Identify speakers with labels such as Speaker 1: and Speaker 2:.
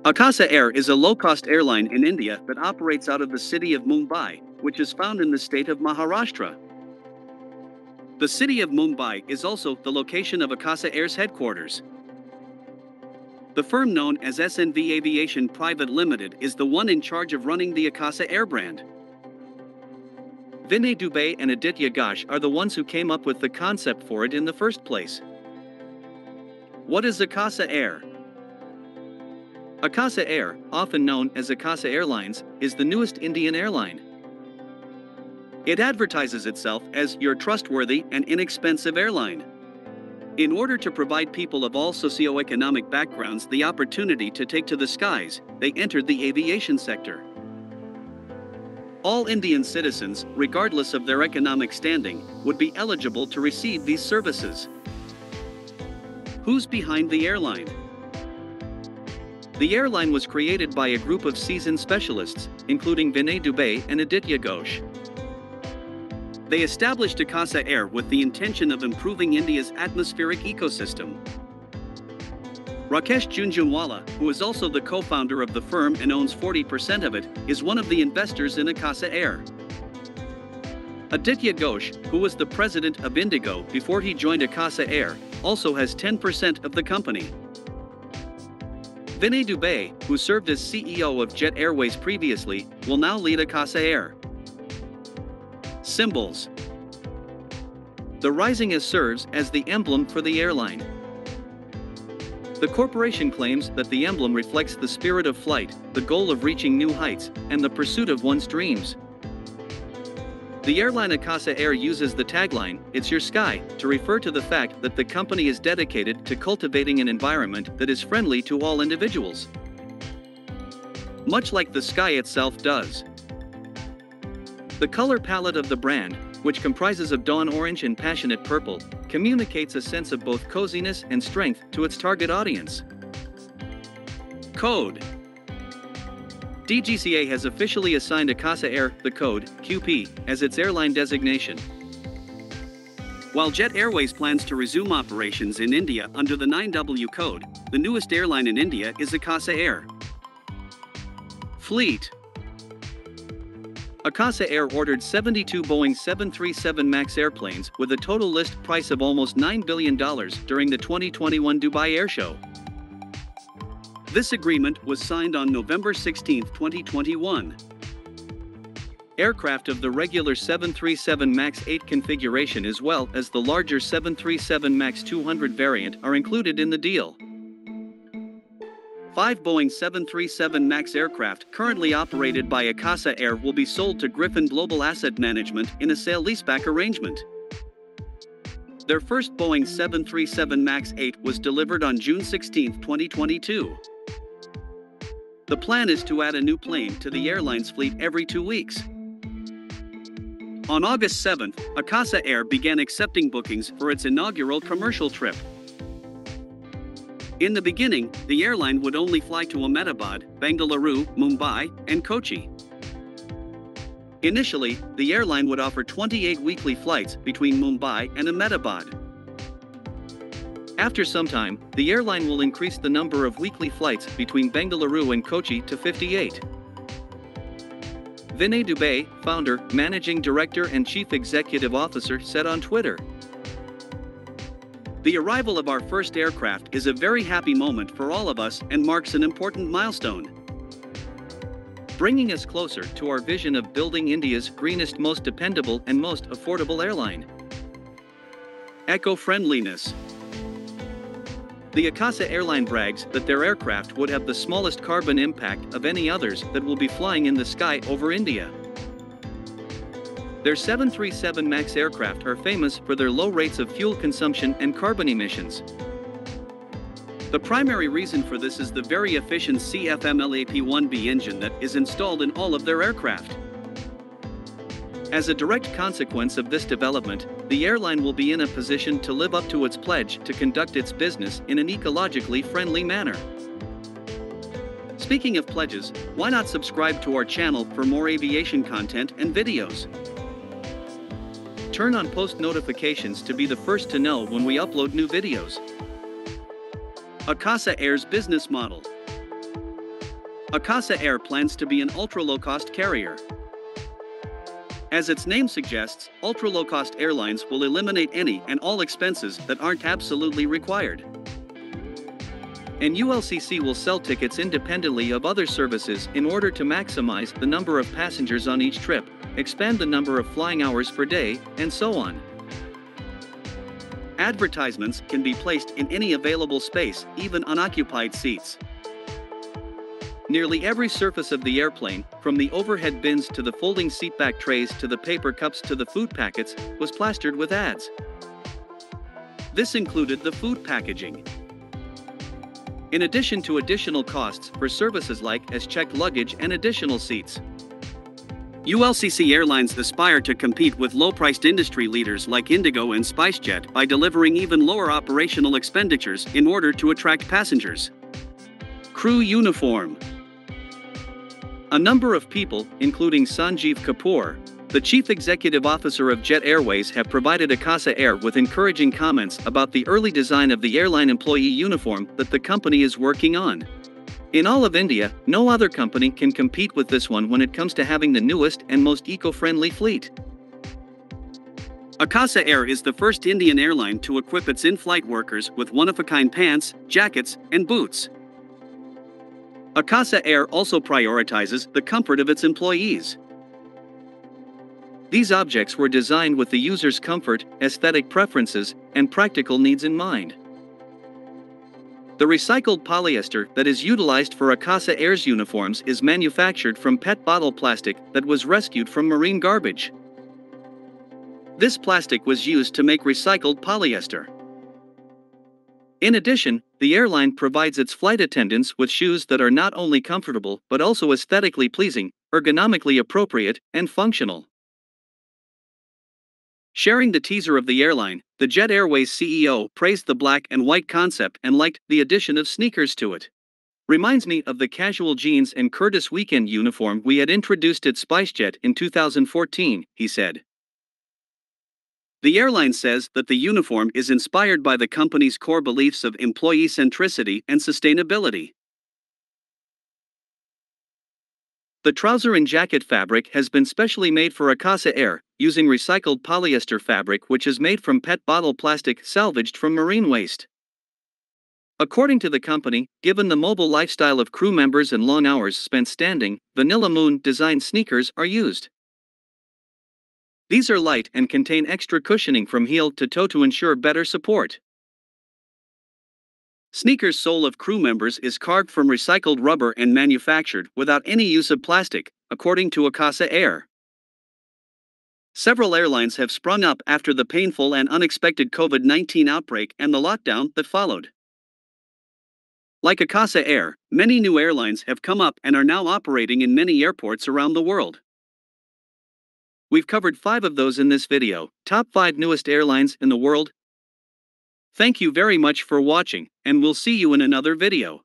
Speaker 1: Akasa Air is a low-cost airline in India that operates out of the city of Mumbai, which is found in the state of Maharashtra. The city of Mumbai is also the location of Akasa Air's headquarters. The firm known as SNV Aviation Private Limited is the one in charge of running the Akasa Air brand. Vinay Dube and Aditya Ghosh are the ones who came up with the concept for it in the first place. What is Akasa Air? Akasa Air, often known as Akasa Airlines, is the newest Indian airline. It advertises itself as your trustworthy and inexpensive airline. In order to provide people of all socioeconomic backgrounds the opportunity to take to the skies, they entered the aviation sector. All Indian citizens, regardless of their economic standing, would be eligible to receive these services. Who's behind the airline? The airline was created by a group of seasoned specialists, including Vinay Dube and Aditya Ghosh. They established Akasa Air with the intention of improving India's atmospheric ecosystem. Rakesh Jhunjhunwala, who is also the co-founder of the firm and owns 40% of it, is one of the investors in Akasa Air. Aditya Ghosh, who was the president of Indigo before he joined Akasa Air, also has 10% of the company. Vinay Dube, who served as CEO of Jet Airways previously, will now lead Akasa Air. Symbols. The rising S serves as the emblem for the airline. The corporation claims that the emblem reflects the spirit of flight, the goal of reaching new heights, and the pursuit of one's dreams. The airline Akasa Air uses the tagline, "It's your sky," to refer to the fact that the company is dedicated to cultivating an environment that is friendly to all individuals, much like the sky itself does. The color palette of the brand, which comprises of dawn orange and passionate purple, communicates a sense of both coziness and strength to its target audience. Code. DGCA has officially assigned Akasa Air the code QP as its airline designation. While Jet Airways plans to resume operations in India under the 9W code, the newest airline in India is Akasa Air. Fleet. Akasa Air ordered 72 Boeing 737 MAX airplanes with a total list price of almost $9 billion during the 2021 Dubai Air Show. This agreement was signed on November 16, 2021. Aircraft of the regular 737 MAX 8 configuration as well as the larger 737 MAX 200 variant are included in the deal. 5 Boeing 737 MAX aircraft currently operated by Akasa Air will be sold to Griffin Global Asset Management in a sale-leaseback arrangement. Their first Boeing 737 MAX 8 was delivered on June 16, 2022. The plan is to add a new plane to the airline's fleet every 2 weeks. On August 7, Akasa Air began accepting bookings for its inaugural commercial trip. In the beginning, the airline would only fly to Ahmedabad, Bengaluru, Mumbai, and Kochi. Initially, the airline would offer 28 weekly flights between Mumbai and Ahmedabad. After some time, the airline will increase the number of weekly flights between Bengaluru and Kochi to 58. Vinay Dube, founder, managing director and chief executive officer, said on Twitter, "The arrival of our first aircraft is a very happy moment for all of us and marks an important milestone, bringing us closer to our vision of building India's greenest, most dependable and most affordable airline." Ecofriendliness. The Akasa Airline brags that their aircraft would have the smallest carbon impact of any others that will be flying in the sky over India. Their 737 MAX aircraft are famous for their low rates of fuel consumption and carbon emissions. The primary reason for this is the very efficient CFM-LAP-1B engine that is installed in all of their aircraft. As a direct consequence of this development, the airline will be in a position to live up to its pledge to conduct its business in an ecologically friendly manner. Speaking of pledges, why not subscribe to our channel for more aviation content and videos? Turn on post notifications to be the first to know when we upload new videos. Akasa Air's business model. Akasa Air plans to be an ultra-low-cost carrier. As its name suggests, ultra-low-cost airlines will eliminate any and all expenses that aren't absolutely required. And ULCC will sell tickets independently of other services in order to maximize the number of passengers on each trip, expand the number of flying hours per day, and so on. Advertisements can be placed in any available space, even unoccupied seats. Nearly every surface of the airplane, from the overhead bins to the folding seatback trays to the paper cups to the food packets, was plastered with ads. This included the food packaging. In addition to additional costs for services like as checked luggage and additional seats. ULCC Airlines aspire to compete with low-priced industry leaders like Indigo and SpiceJet by delivering even lower operational expenditures in order to attract passengers. Crew uniform. A number of people, including Sanjeev Kapoor, the chief executive officer of Jet Airways, have provided Akasa Air with encouraging comments about the early design of the airline employee uniform that the company is working on. In all of India, no other company can compete with this one when it comes to having the newest and most eco-friendly fleet. Akasa Air is the first Indian airline to equip its in-flight workers with one-of-a-kind pants, jackets, and boots. Akasa Air also prioritizes the comfort of its employees. These objects were designed with the user's comfort, aesthetic preferences, and practical needs in mind. The recycled polyester that is utilized for Akasa Air's uniforms is manufactured from PET bottle plastic that was rescued from marine garbage. This plastic was used to make recycled polyester. In addition, the airline provides its flight attendants with shoes that are not only comfortable but also aesthetically pleasing, ergonomically appropriate, and functional. Sharing the teaser of the airline, the Jet Airways CEO praised the black and white concept and liked the addition of sneakers to it. Reminds me of the casual jeans and Curtis weekend uniform we had introduced at SpiceJet in 2014, he said. The airline says that the uniform is inspired by the company's core beliefs of employee centricity and sustainability. The trouser and jacket fabric has been specially made for Akasa Air, using recycled polyester fabric which is made from PET bottle plastic salvaged from marine waste. According to the company, given the mobile lifestyle of crew members and long hours spent standing, Vanilla Moon designed sneakers are used. These are light and contain extra cushioning from heel to toe to ensure better support. Sneakers' sole of crew members is carved from recycled rubber and manufactured without any use of plastic, according to Akasa Air. Several airlines have sprung up after the painful and unexpected COVID-19 outbreak and the lockdown that followed. Like Akasa Air, many new airlines have come up and are now operating in many airports around the world. We've covered 5 of those in this video, top 5 newest airlines in the world. Thank you very much for watching, and we'll see you in another video.